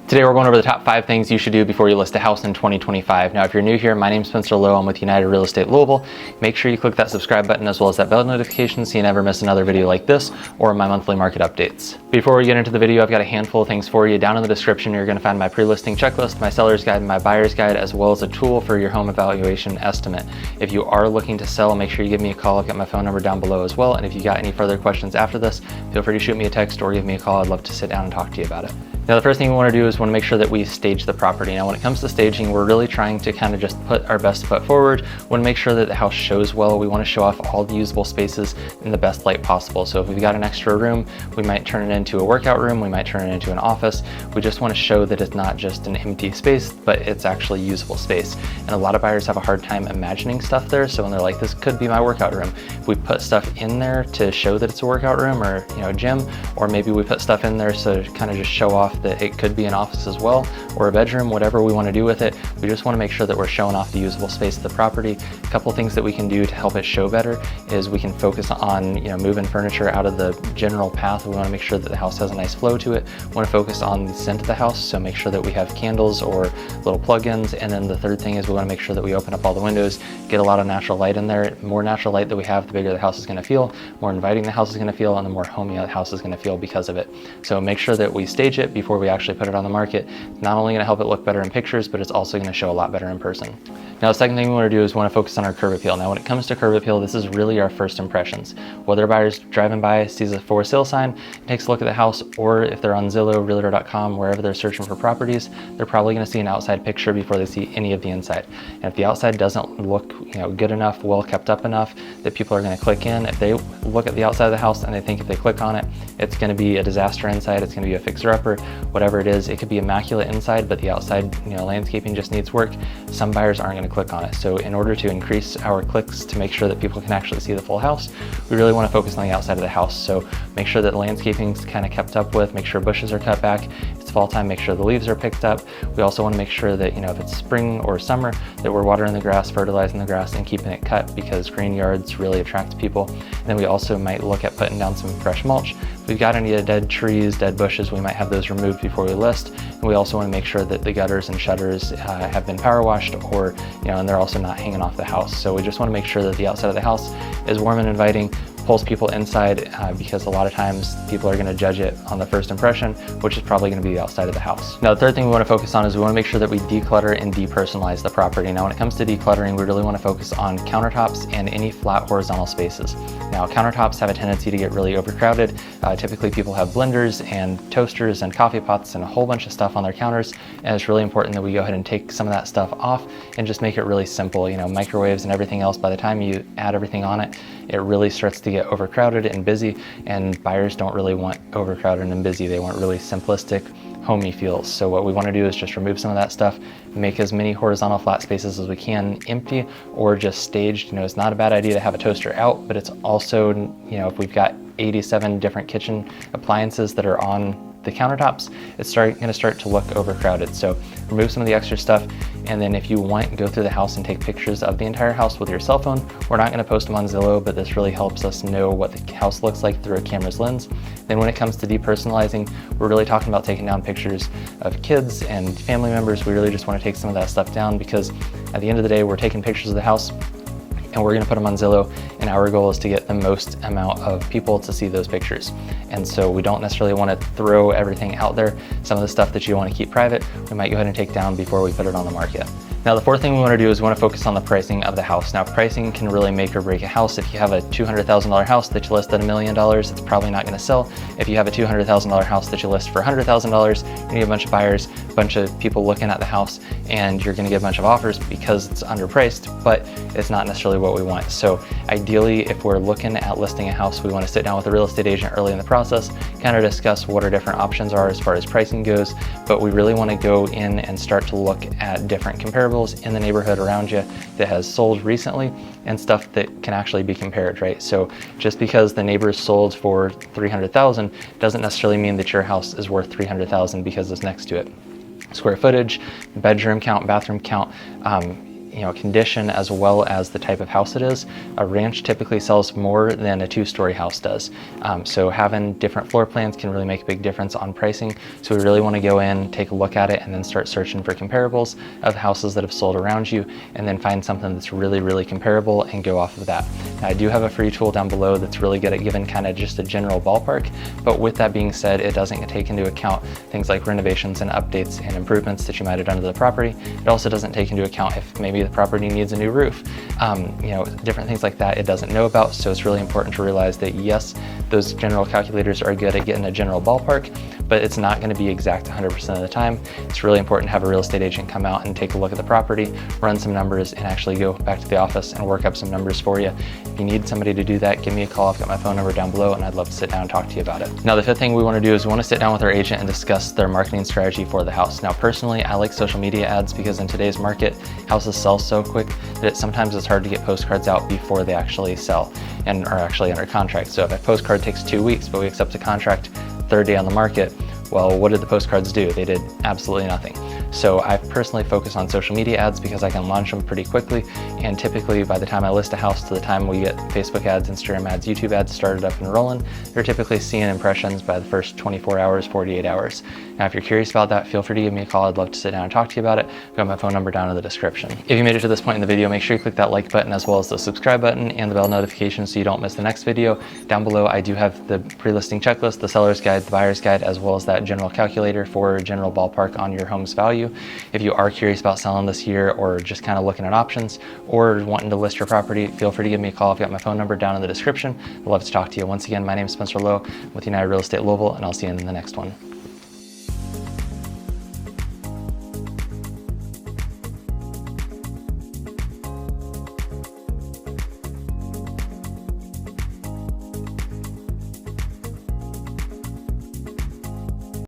Today we're going over the top 5 things you should do before you list a house in 2025. Now, if you're new here, my name's Spencer Lowe. I'm with United Real Estate Louisville. Make sure you click that subscribe button as well as that bell notification so you never miss another video like this or my monthly market updates. Before we get into the video, I've got a handful of things for you. Down in the description, you're going to find my pre-listing checklist, my seller's guide, and my buyer's guide, as well as a tool for your home evaluation estimate. If you are looking to sell, make sure you give me a call. I've got my phone number down below as well. And if you got any further questions after this, feel free to shoot me a text or give me a call. I'd love to sit down and talk to you about it. Now, the first thing we want to do is make sure that we stage the property. Now, when it comes to staging, we're really trying to kind of just put our best foot forward. We want to make sure that the house shows well. We want to show off all the usable spaces in the best light possible. So if we've got an extra room, we might turn it into a workout room. We might turn it into an office. We just want to show that it's not just an empty space, but it's actually usable space. And a lot of buyers have a hard time imagining stuff there. So when they're like, this could be my workout room, if we put stuff in there to show that it's a workout room or a gym, or maybe we put stuff in there so to kind of just show off that it could be an office as well, or a bedroom, whatever we want to do with it. We just want to make sure that we're showing off the usable space of the property. A couple things that we can do to help it show better is we can focus on moving furniture out of the general path. We want to make sure that the house has a nice flow to it. We want to focus on the scent of the house, so make sure that we have candles or little plug-ins. And then the third thing is we want to make sure that we open up all the windows, get a lot of natural light in there. The more natural light that we have, the bigger the house is going to feel, more inviting the house is going to feel, and the more homey the house is going to feel because of it. So make sure that we stage it before we actually put it on the market. It's not only going to help it look better in pictures, but it's also going to show a lot better in person. Now, the second thing we want to do is we want to focus on our curb appeal. Now, when it comes to curb appeal, this is really our first impressions. Whether a buyer's driving by, sees a for sale sign, takes a look at the house, or if they're on Zillow, Realtor.com, wherever they're searching for properties, they're probably going to see an outside picture before they see any of the inside. And if the outside doesn't look good enough, well kept up enough, that people are going to click in. If they look at the outside of the house and they think if they click on it, it's going to be a disaster inside, it's going to be a fixer-upper, whatever it is. It could be immaculate inside, but the outside landscaping just needs work. Some buyers aren't going to click on it. So in order to increase our clicks to make sure that people can actually see the full house, we really want to focus on the outside of the house. So make sure that the landscaping's kind of kept up with, make sure bushes are cut back. If it's fall time, make sure the leaves are picked up. We also want to make sure that if it's spring or summer, that we're watering the grass, fertilizing the grass, and keeping it cut, because green yards really attract people. And then we also might look at putting down some fresh mulch. If we've got any dead trees, dead bushes, we might have those removed before we list. And we also want to make sure that the gutters and shutters have been power washed, or and they're also not hanging off the house. So we just want to make sure that the outside of the house is warm and inviting, pulls people inside, because a lot of times people are going to judge it on the first impression, which is probably going to be the outside of the house. Now, the third thing we want to focus on is we want to make sure that we declutter and depersonalize the property. Now, when it comes to decluttering, we really want to focus on countertops and any flat horizontal spaces. Now, countertops have a tendency to get really overcrowded. Typically, people have blenders and toasters and coffee pots and a whole bunch of stuff on their counters, and it's really important that we go ahead and take some of that stuff off and just make it really simple. Microwaves and everything else, by the time you add everything on it, it really starts to get overcrowded and busy, and buyers don't really want overcrowded and busy. They want really simplistic, homey feels. So what we want to do is just remove some of that stuff, make as many horizontal flat spaces as we can empty or just staged. It's not a bad idea to have a toaster out, but it's also, if we've got 87 different kitchen appliances that are on the countertops, it's going to start to look overcrowded. So remove some of the extra stuff, and then if you want, go through the house and take pictures of the entire house with your cell phone. We're not going to post them on Zillow, but this really helps us know what the house looks like through a camera's lens. Then when it comes to depersonalizing, we're really talking about taking down pictures of kids and family members. We really just want to take some of that stuff down, because at the end of the day, we're taking pictures of the house and we're going to put them on Zillow, and our goal is to get the most amount of people to see those pictures. And so we don't necessarily want to throw everything out there. Some of the stuff that you want to keep private, we might go ahead and take down before we put it on the market. Now, the fourth thing we want to do is we want to focus on the pricing of the house. Now, pricing can really make or break a house. If you have a $200,000 house that you list at $1 million, it's probably not going to sell. If you have a $200,000 house that you list for $100,000, you're going to get a bunch of buyers, a bunch of people looking at the house, and you're going to get a bunch of offers because it's underpriced, but it's not necessarily what we want. So ideally, if we're looking at listing a house, we want to sit down with a real estate agent early in the process, kind of discuss what our different options are as far as pricing goes, but we really want to go in and start to look at different comparables in the neighborhood around you that has sold recently and stuff that can actually be compared, right? So just because the neighbors sold for $300,000 doesn't necessarily mean that your house is worth $300,000 because it's next to it. Square footage, bedroom count, bathroom count, condition as well as the type of house it is. A ranch typically sells more than a 2-story house does. So having different floor plans can really make a big difference on pricing. So we really want to go in, take a look at it, and then start searching for comparables of houses that have sold around you, and then find something that's really, really comparable and go off of that. Now, I do have a free tool down below that's really good at giving kind of just a general ballpark, but with that being said, it doesn't take into account things like renovations and updates and improvements that you might have done to the property. It also doesn't take into account if maybe the property needs a new roof, different things like that it doesn't know about. So it's really important to realize that yes, those general calculators are good at getting a general ballpark, but it's not going to be exact 100% of the time. It's really important to have a real estate agent come out and take a look at the property, run some numbers, and actually go back to the office and work up some numbers for you. If you need somebody to do that, give me a call. I've got my phone number down below, and I'd love to sit down and talk to you about it. Now, the fifth thing we want to do is we want to sit down with our agent and discuss their marketing strategy for the house. Now, personally, I like social media ads because in today's market, houses sell so quick that sometimes it's hard to get postcards out before they actually sell and are actually under contract. So if a postcard takes 2 weeks, but we accept a contract third day on the market, well, what did the postcards do? They did absolutely nothing. So I personally focus on social media ads because I can launch them pretty quickly, and typically by the time I list a house to the time we get Facebook ads, Instagram ads, YouTube ads started up and rolling, they're typically seeing impressions by the first 24 hours, 48 hours. Now, if you're curious about that, feel free to give me a call. I'd love to sit down and talk to you about it. I've got my phone number down in the description. If you made it to this point in the video, make sure you click that like button as well as the subscribe button and the bell notification so you don't miss the next video. Down below, I do have the pre-listing checklist, the seller's guide, the buyer's guide, as well as that general calculator for general ballpark on your home's value. If you are curious about selling this year or just kind of looking at options or wanting to list your property, feel free to give me a call. I've got my phone number down in the description. I'd love to talk to you. Once again, my name is Spencer Lowe with United Real Estate Louisville, and I'll see you in the next one.